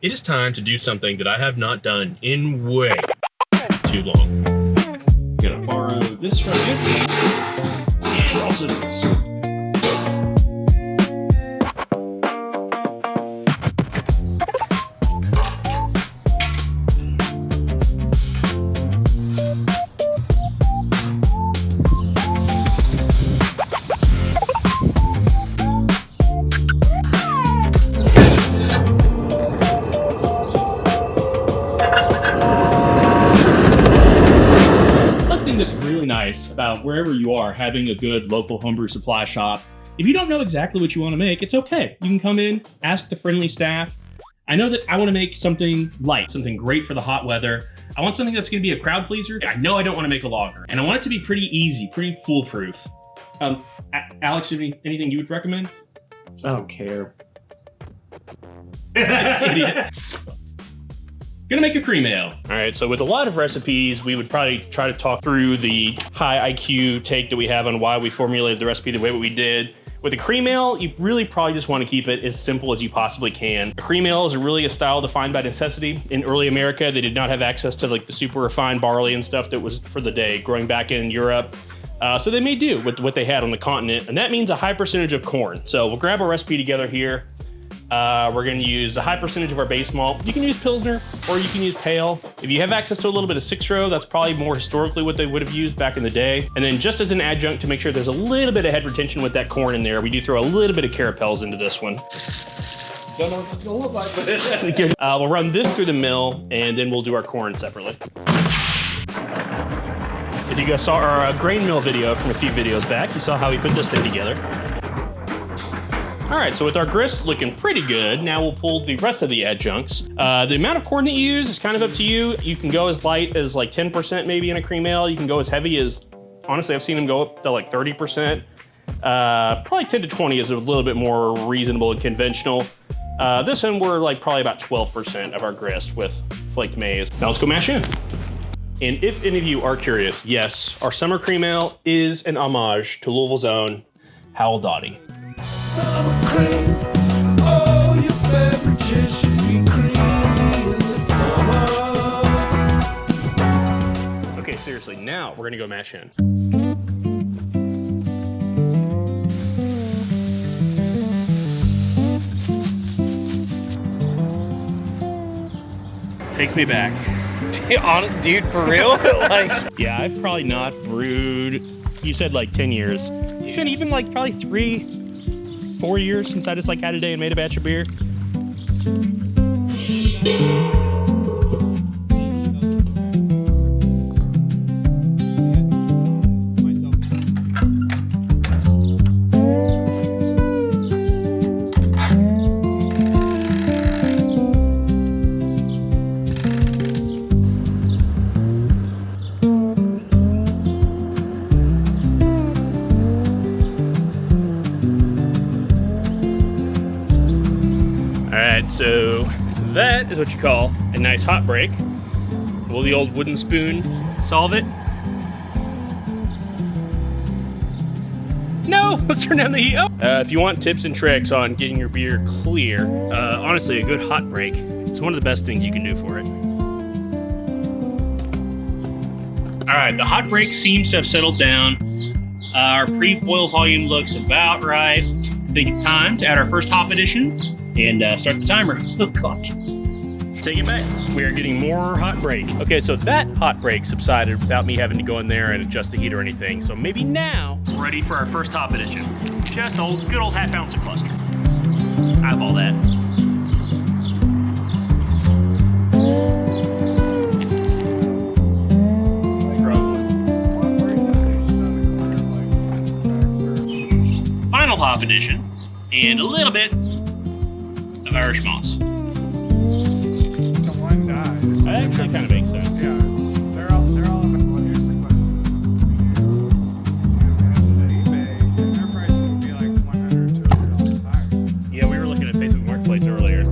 It is time to do something that I have not done in way too long. I'm gonna borrow this from you, and also this. Nice about wherever you are having a good local homebrew supply shop. If you don't know exactly what you want to make, it's okay. You can come in, ask the friendly staff. I know that I want to make something light, something great for the hot weather. I want something that's going to be a crowd pleaser. I know I don't want to make a lager, and I want it to be pretty easy, pretty foolproof. Alex, anything you would recommend? I don't care. Idiot. Gonna make a cream ale. All right, so with a lot of recipes, we would probably try to talk through the high IQ take that we have on why we formulated the recipe the way we did. With a cream ale, you really probably just want to keep it as simple as you possibly can. A cream ale is really a style defined by necessity. In early America, they did not have access to like the super refined barley and stuff that was for the day growing back in Europe. So they made do with what they had on the continent, and that means a high percentage of corn. So we'll grab a recipe together here. We're going to use a high percentage of our base malt. You can use Pilsner or you can use Pale. If you have access to a little bit of 6-row, that's probably more historically what they would have used back in the day. And then just as an adjunct to make sure there's a little bit of head retention with that corn in there, we do throw a little bit of Carapils into this one. Don't know what it's going to look like. But we'll run this through the mill and then we'll do our corn separately. If you guys saw our grain mill video from a few videos back, you saw how we put this thing together. All right, so with our grist looking pretty good, now we'll pull the rest of the adjuncts. The amount of corn that you use is kind of up to you. You can go as light as like 10% maybe in a cream ale. You can go as heavy as, honestly, I've seen them go up to like 30%. Probably 10 to 20 is a little bit more reasonable and conventional. This one, we're like probably about 12% of our grist with flaked maize. Now let's go mash in. And if any of you are curious, yes, our summer cream ale is an homage to Louisville's own Howell Dottie. Summer cream, oh, your beverages should be creamy in the summer. Okay, seriously, now we're gonna go mash in. Takes me back. Honest, dude, for real? Like, yeah, I've probably not brewed, you said like 10 years. It's been even like probably 3-4 years since I just like had a day and made a batch of beer. So that is what you call a nice hot break. Will the old wooden spoon solve it? No, let's turn down the heat. Oh. If you want tips and tricks on getting your beer clear, honestly, a good hot break is one of the best things you can do for it. All right, the hot break seems to have settled down. Our pre-boil volume looks about right. I think it's time to add our first hop addition and start the timer. Oh gosh. Take it back. We are getting more hot break. Okay, so that hot break subsided without me having to go in there and adjust the heat or anything. So maybe now we're ready for our first hop addition. Just a good old half ounce of cluster. Eyeball that. Final hop addition and a little bit of Irish moss. That actually kind of makes sense. Yeah, they're all in the well, here's the question. eBay, their prices would be like $100, $200 higher. Yeah, we were looking at Facebook Marketplace earlier.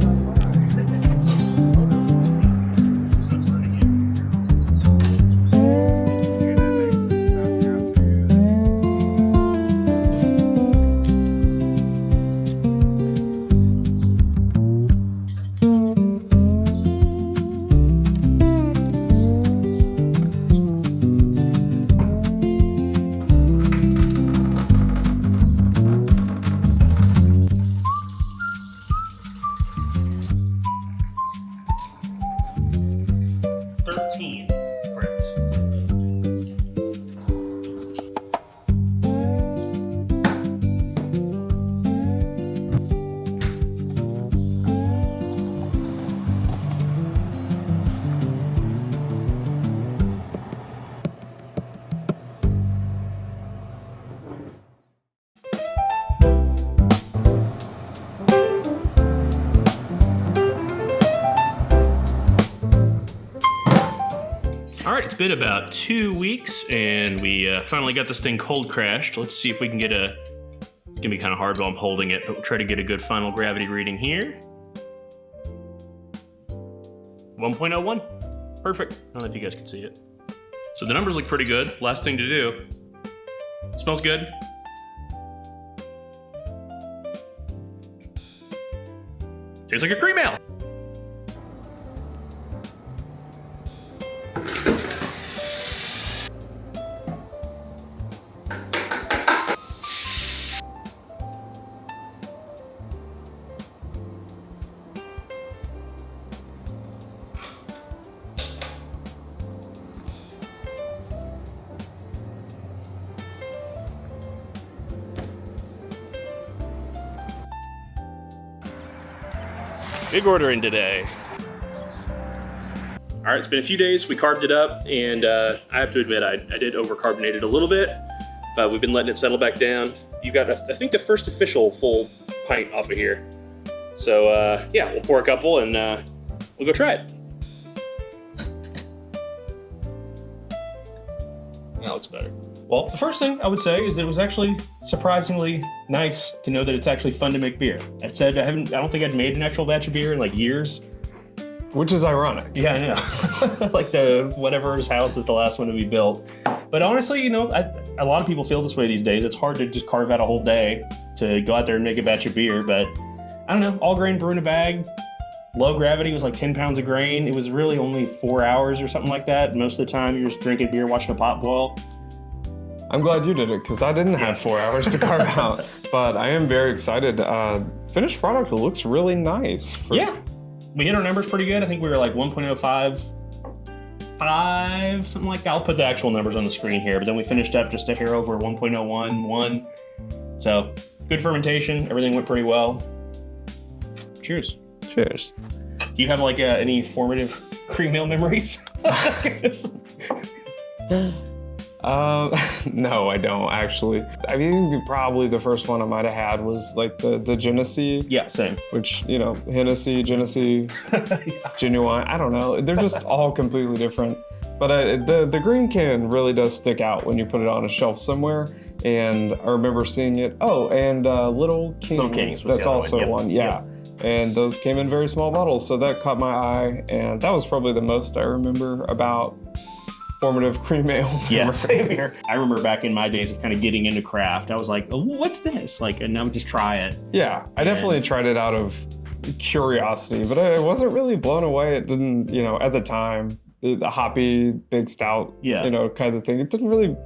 right, it's been about 2 weeks, and we finally got this thing cold crashed. Let's see if we can get a... It's gonna be kind of hard while I'm holding it, but we'll try to get a good final gravity reading here. 1.01. Perfect. I don't know if you guys can see it. So the numbers look pretty good. Last thing to do. Smells good. Tastes like a cream ale. Big order in today. All right, it's been a few days. We carved it up, and I have to admit, I did overcarbonate it a little bit, but we've been letting it settle back down. You got, I think, the first official full pint off of here. So yeah, we'll pour a couple, and we'll go try it. That looks better. Well, the first thing I would say is that it was actually surprisingly nice to know that it's actually fun to make beer. I said I don't think I'd made an actual batch of beer in like years. Which is ironic. Yeah, I know. Like the whatever's house is the last one to be built. But honestly, you know, a lot of people feel this way these days. It's hard to just carve out a whole day to go out there and make a batch of beer. But I don't know, all grain brew in a bag. Low gravity was like 10 pounds of grain. It was really only 4 hours or something like that. Most of the time you're just drinking beer, watching a pot boil. I'm glad you did it, because I didn't have 4 hours to carve out. But I am very excited. Finished product looks really nice. Yeah, we hit our numbers pretty good. I think we were like 1.05, 5, something like that. I'll put the actual numbers on the screen here, but then we finished up just a hair over 1.01, 1. So good fermentation. Everything went pretty well. Cheers. Cheers. Do you have like any formative cream ale memories? No, I don't actually. I mean, probably the first one I might have had was like the Genesee. Yeah, same. Which, you know, Hennessy, Genesee, Genuine. I don't know. They're just all completely different. But the green can really does stick out when you put it on a shelf somewhere. And I remember seeing it. Oh, and Little Kings. Little Kings. That's also Yep. one. Yeah. Yep. And those came in very small bottles, so that caught my eye. And that was probably the most I remember about formative cream ale. Yeah, same here. I remember back in my days of kind of getting into craft, I was like, oh, what's this? Like, and I would just try it. Yeah, I definitely tried it out of curiosity, but I wasn't really blown away. It didn't, you know, at the time, the hoppy, big stout, Yeah. you know, kinds of thing. It didn't really,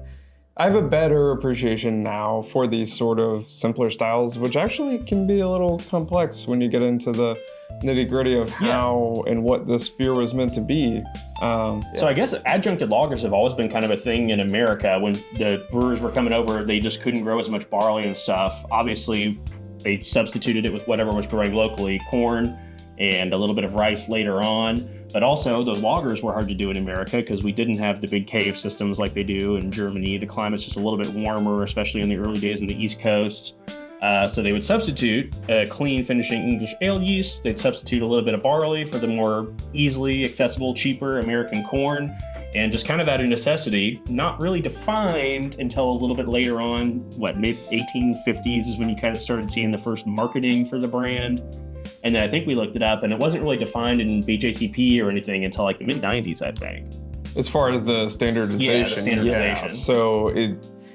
I have a better appreciation now for these sort of simpler styles, which actually can be a little complex when you get into the nitty gritty of how and what this beer was meant to be. So I guess adjuncted lagers have always been kind of a thing in America. When the brewers were coming over, they just couldn't grow as much barley and stuff. Obviously, they substituted it with whatever was growing locally, corn and a little bit of rice later on. But also, those lagers were hard to do in America because we didn't have the big cave systems like they do in Germany. The climate's just a little bit warmer, especially in the early days in the East Coast. So they would substitute clean finishing English ale yeast. They'd substitute a little bit of barley for the more easily accessible, cheaper American corn. And just kind of out of necessity, not really defined until a little bit later on, mid 1850s is when you kind of started seeing the first marketing for the brand. And then I think we looked it up, and it wasn't really defined in BJCP or anything until like the mid 90s, I think. As far as the standardization. Yeah, the standardization. Yeah. So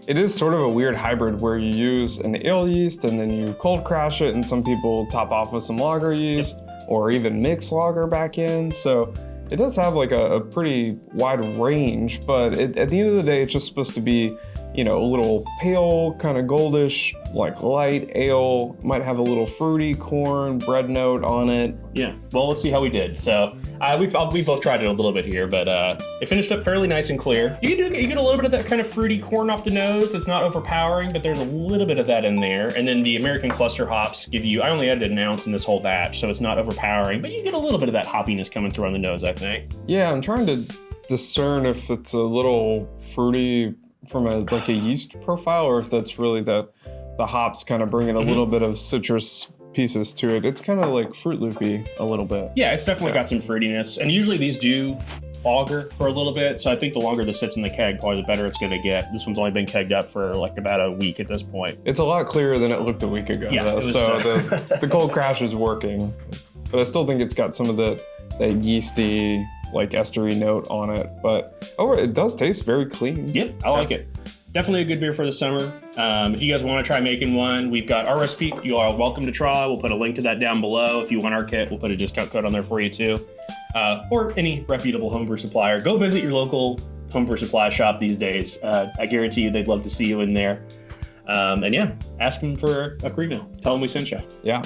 it is sort of a weird hybrid where you use an ale yeast and then you cold crash it, and some people top off with some lager yeast or even mix lager back in. So it does have like a pretty wide range, but at the end of the day, it's just supposed to be, you know, a little pale, kind of goldish, like light ale. Might have a little fruity corn bread note on it. Yeah. Well, let's see how we did. So we both tried it a little bit here, but it finished up fairly nice and clear. You get a little bit of that kind of fruity corn off the nose. It's not overpowering, but there's a little bit of that in there. And then the American cluster hops give you, I only added an ounce in this whole batch, so it's not overpowering, but you get a little bit of that hoppiness coming through on the nose, I think. Yeah, I'm trying to discern if it's a little fruity from a yeast profile, or if that's really the hops kind of bringing a little bit of citrus pieces to it. It's kind of like Fruit Loopy a little bit. Yeah, it's definitely got some fruitiness, and usually these do lager for a little bit. So I think the longer this sits in the keg, probably the better it's going to get. This one's only been kegged up for like about a week at this point. It's a lot clearer than it looked a week ago, Yeah, though. it was, So the cold crash is working. But I still think it's got some of that yeasty, like estery note on it. But it does taste very clean. Yeah, I like it. Definitely a good beer for the summer. If you guys want to try making one, we've got our recipe. You are welcome to try. We'll put a link to that down below. If you want our kit, we'll put a discount code on there for you too. Or any reputable homebrew supplier. Go visit your local homebrew supply shop these days. I guarantee you they'd love to see you in there. And yeah, ask them for a cream ale. Tell them we sent you. Yeah.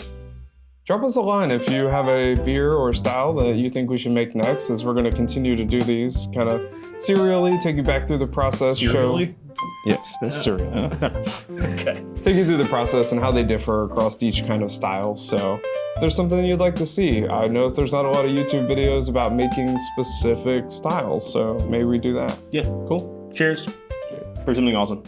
Drop us a line if you have a beer or style that you think we should make next, as we're going to continue to do these kind of serially, take you back through the process. Serially? Yes, that's serial. Okay. Take you through the process and how they differ across each kind of style. So if there's something you'd like to see, I notice there's not a lot of YouTube videos about making specific styles, so maybe we do that. Yeah, cool. Cheers. For something awesome.